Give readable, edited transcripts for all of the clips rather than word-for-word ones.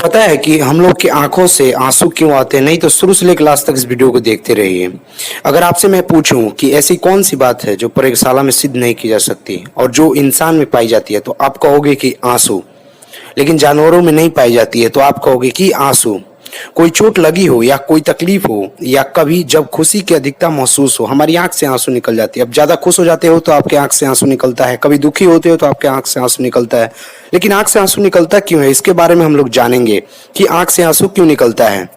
पता है कि हम लोग की आंखों से आंसू क्यों आते हैं? नहीं तो शुरू से लेकर लास्ट तक इस वीडियो को देखते रहिए। अगर आपसे मैं पूछूं कि ऐसी कौन सी बात है जो प्रयोगशाला में सिद्ध नहीं की जा सकती और जो इंसान में पाई जाती है, तो आप कहोगे कि आंसू। लेकिन जानवरों में नहीं पाई जाती है तो आप कहोगे कि आंसू। कोई चोट लगी हो या कोई तकलीफ हो या कभी जब खुशी की अधिकता महसूस हो, हमारी आंख से आंसू निकल जाती है। अब ज्यादा खुश हो जाते हो तो आपके आंख से आंसू निकलता है, कभी दुखी होते हो तो आपके आंख से आंसू निकलता है। लेकिन आंख से आंसू निकलता क्यों है, इसके बारे में हम लोग जानेंगे कि आंख से आंसू क्यों निकलता है।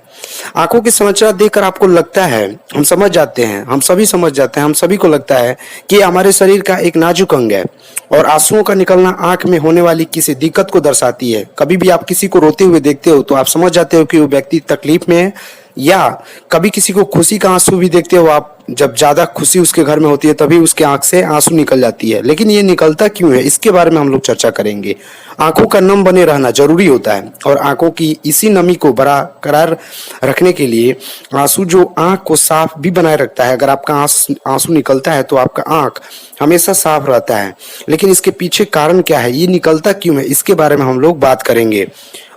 आंखों के समाचार देखकर आपको लगता है, हम समझ जाते हैं, हम सभी समझ जाते हैं, हम सभी को लगता है कि ये हमारे शरीर का एक नाजुक अंग है और आंसुओं का निकलना आंख में होने वाली किसी दिक्कत को दर्शाती है। कभी भी आप किसी को रोते हुए देखते हो तो आप समझ जाते हो कि वो व्यक्ति तकलीफ में है, या कभी किसी को खुशी का आंसू भी देखते हो आप, जब ज्यादा खुशी उसके घर में होती है तभी उसके आंख से आंसू निकल जाती है। लेकिन ये निकलता क्यों है, इसके बारे में हम लोग चर्चा करेंगे। आंखों का नम बने रहना जरूरी होता है और आंखों की इसी नमी को बरकरार रखने के लिए आंसू जो आंख को साफ भी बनाए रखता है। अगर आपका आंसू निकलता है तो आपका आंख हमेशा साफ रहता है। लेकिन इसके पीछे कारण क्या है, ये निकलता क्यों है, इसके बारे में हम लोग बात करेंगे।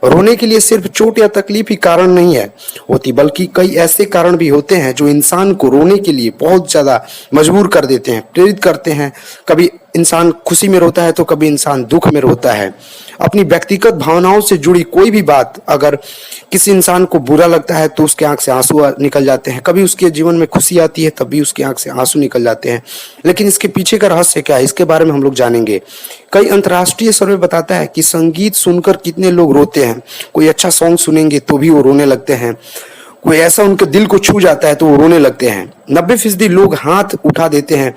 रोने के लिए सिर्फ चोट या तकलीफ ही कारण नहीं है होती, बल्कि कई ऐसे कारण भी होते हैं जो इंसान को रोने के लिए बहुत ज्यादा मजबूर कर देते हैं, प्रेरित करते हैं। कभी इंसान खुशी में रोता है तो कभी इंसान दुख में रोता है। अपनी व्यक्तिगत भावनाओं से जुड़ी कोई भी बात अगर किसी इंसान को बुरा लगता है तो उसके आंख से आंसू निकल जाते हैं। कभी उसके जीवन में खुशी आती है तब भी उसकी आंख से आंसू निकल जाते हैं। लेकिन इसके पीछे का रहस्य क्या है, इसके बारे में हम लोग जानेंगे। कई अंतर्राष्ट्रीय सर्वे बताता है कि संगीत सुनकर कितने लोग रोते हैं। कोई अच्छा सॉन्ग सुनेंगे तो भी वो रोने लगते हैं। कोई ऐसा उनके दिल को छू जाता है तो वो रोने लगते हैं। 90% लोग हाथ उठा देते हैं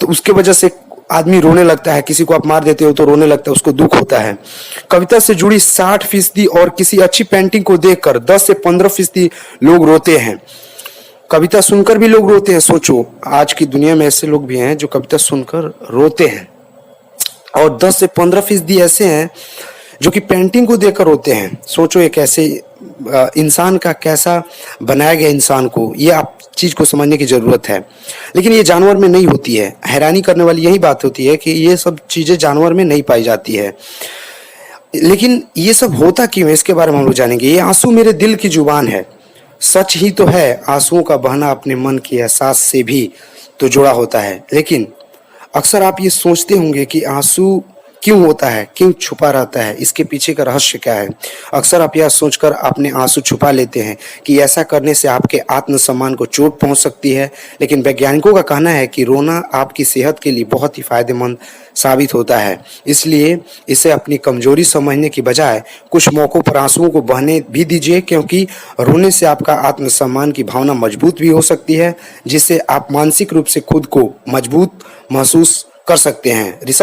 तो उसके वजह से आदमी रोने लगता है। किसी को आप मार देते हो तो रोने लगता है, उसको दुख होता है। कविता से जुड़ी 60% और किसी अच्छी पेंटिंग को देखकर 10 से 15% लोग रोते हैं। कविता सुनकर भी लोग रोते हैं। सोचो, आज की दुनिया में ऐसे लोग भी हैं जो कविता सुनकर रोते हैं और 10 से 15% ऐसे हैं जो कि पेंटिंग को देखकर रोते हैं। सोचो, एक ऐसे इंसान का कैसा बनाया गया इंसान को, ये आप चीज को समझने की जरूरत है। लेकिन ये जानवर में नहीं होती है। हैरानी करने वाली यही बात होती है कि ये सब चीजें जानवर में नहीं पाई जाती है। लेकिन ये सब होता क्यों है, इसके बारे में हम लोग जानेंगे। ये आंसू मेरे दिल की जुबान है। सच ही तो है, आंसुओं का बहना अपने मन के एहसास से भी तो जुड़ा होता है। लेकिन अक्सर आप ये सोचते होंगे कि आंसू क्यों होता है, क्यों छुपा रहता है, इसके पीछे का रहस्य क्या है। अक्सर आप यह सोचकर अपने आंसू छुपा लेते हैं कि ऐसा करने से आपके आत्मसम्मान को चोट पहुंच सकती है। लेकिन वैज्ञानिकों का कहना है कि रोना आपकी सेहत के लिए बहुत ही फायदेमंद साबित होता है। इसलिए इसे अपनी कमजोरी समझने की बजाय कुछ मौकों पर आंसुओं को बहने भी दीजिए, क्योंकि रोने से आपका आत्मसम्मान की भावना मजबूत भी हो सकती है, जिससे आप मानसिक रूप से खुद को मजबूत महसूस कर सकते हैं।